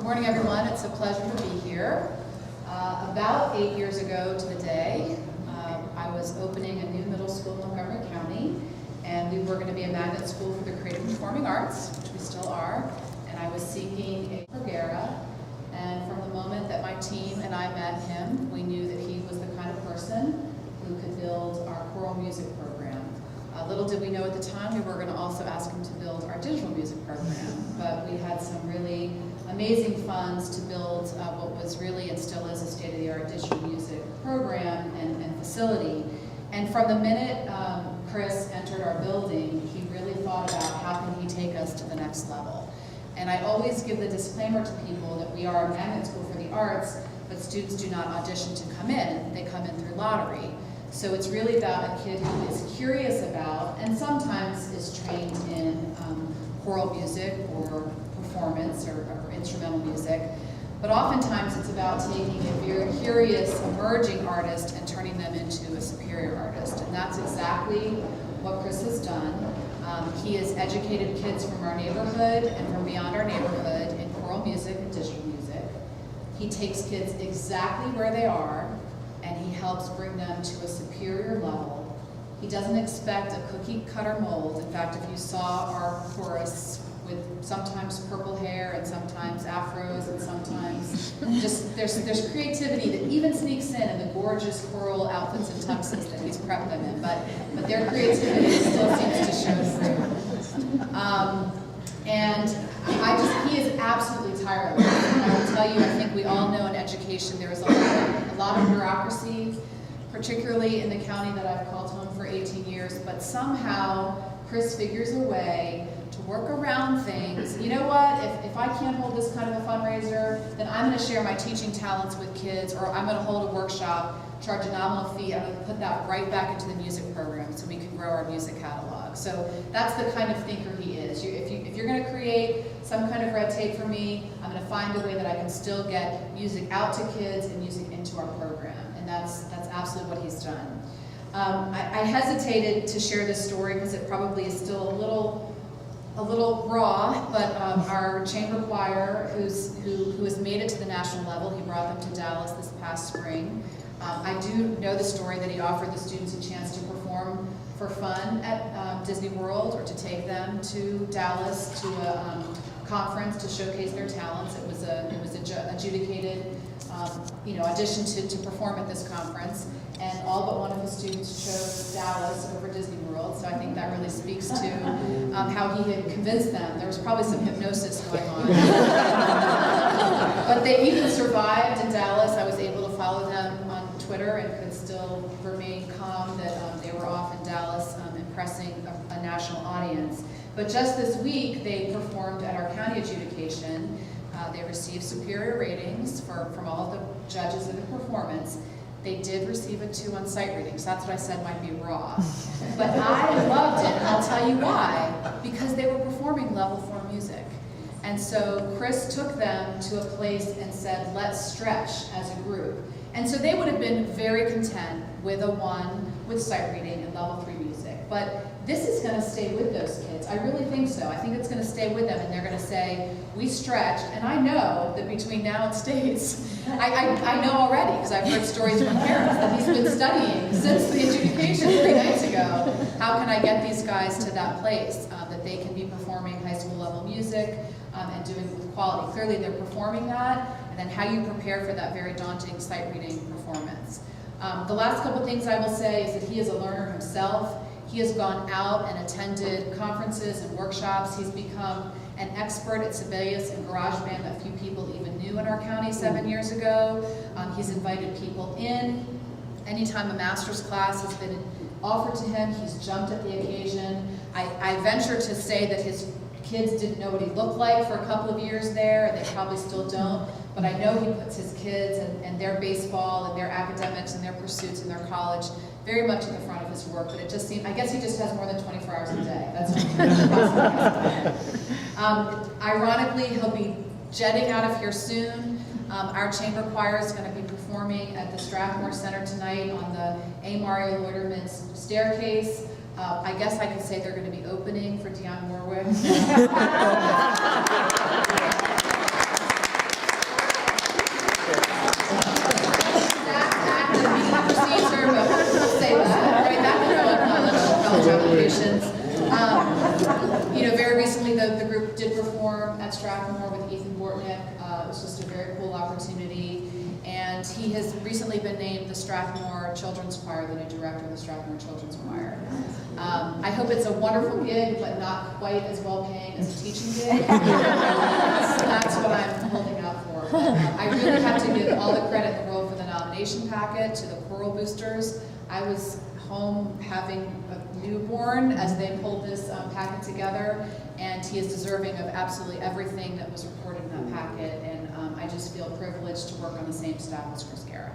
Good morning, everyone. It's a pleasure to be here. About 8 years ago to the day, I was opening a new middle school in Montgomery County, and we were going to be a magnet school for the creative performing arts, which we still are, and I was seeking a Guerra, and from the moment that my team and I met him, we knew that he was the kind of person who could build our choral music program. Little did we know at the time we were going to also ask him to build our digital music program, but we had some really amazing funds to build what was really and still is a state-of-the-art digital music program and facility. And from the minute Chris entered our building, he really thought about how can he take us to the next level. And I always give the disclaimer to people that we are a magnet school for the arts, but students do not audition to come in, they come in through lottery. So it's really about a kid who is curious about, and sometimes is trained in choral music or performance or instrumental music, but oftentimes it's about taking a very curious emerging artist and turning them into a superior artist. And that's exactly what Chris has done. He has educated kids from our neighborhood and from beyond our neighborhood in choral music and digital music. He takes kids exactly where they are, and he helps bring them to a superior level. He doesn't expect a cookie cutter mold. In fact, if you saw our chorus with sometimes purple hair and sometimes afros and sometimes just, there's creativity that even sneaks in the gorgeous choral outfits and tuxes that he's prepped them in, but their creativity still seems to show through. And he is absolutely tireless. And I will tell you, I think we all know in education there is a lot of bureaucracy, particularly in the county that I've called home for 18 years, but somehow Chris figures a way to work around things. You know what, if I can't hold this kind of a fundraiser, then I'm going to share my teaching talents with kids, or I'm going to hold a workshop, charge a nominal fee, I'm going to put that right back into the music program so we can grow our music catalog. So that's the kind of thinker he is. If you're going to create some kind of red tape for me, I'm going to find a way that I can still get music out to kids and music into our program. And that's absolutely what he's done. I hesitated to share this story because it probably is still a little raw, but our chamber choir, who has made it to the national level, he brought them to Dallas this past spring. I do know the story that he offered the students a chance to perform for fun at Disney World, or to take them to Dallas to a conference to showcase their talents. It was adjudicated audition to perform at this conference, and all but one of his students chose Dallas over Disney World, so I think that really speaks to how he had convinced them. There was probably some hypnosis going on. But they even survived in Dallas. I was able to follow them on Twitter and could still remain calm that they were off in Dallas impressing a national audience. But just this week, they performed at our county adjudication. They received superior ratings from all of the judges of the performance. They did receive a 2 on sight reading, so that's what I said might be raw. But I loved it, and I'll tell you why. Because they were performing level 4 music. And so Chris took them to a place and said, let's stretch as a group. And so they would have been very content with a 1 with sight reading and level 3 music. But this is going to stay with those kids. I really think so. I think it's going to stay with them, and they're going to say, we stretched. And I know that between now and states, I know already, because I've heard stories from parents, that he's been studying since the adjudication 3 nights ago. How can I get these guys to that place that they can be performing high school level music and doing it with quality? Clearly they're performing that, and then how you prepare for that very daunting sight reading performance. The last couple things I will say is that he is a learner himself. He has gone out and attended conferences and workshops. He's become an expert at Sibelius and GarageBand that few people even knew in our county 7 years ago. He's invited people in. Anytime a master's class has been offered to him, he's jumped at the occasion. I venture to say that his kids didn't know what he looked like for a couple of years there, and they probably still don't. But I know he puts his kids and their baseball and their academics and their pursuits in their college very much in the front of his work. But it just seems, I guess he just has more than 24 hours a day. That's ironically, he'll be jetting out of here soon. Our chamber choir is going to be performing at the Strathmore Center tonight on the A. Mario Loiederman staircase. I guess I could say they're going to be opening for Dionne Warwick. at Strathmore with Ethan Bortnick. It was just a very cool opportunity. And he has recently been named the Strathmore Children's Choir, the new director of the Strathmore Children's Choir. I hope it's a wonderful gig, but not quite as well paying as a teaching gig. So that's what I'm holding out for. But, I really have to give all the credit in the world for the nomination packet to the choral boosters. I was home having a newborn as they pulled this packet together, and he is deserving of absolutely everything that was reported in that packet, and I just feel privileged to work on the same staff as Chris Guerra.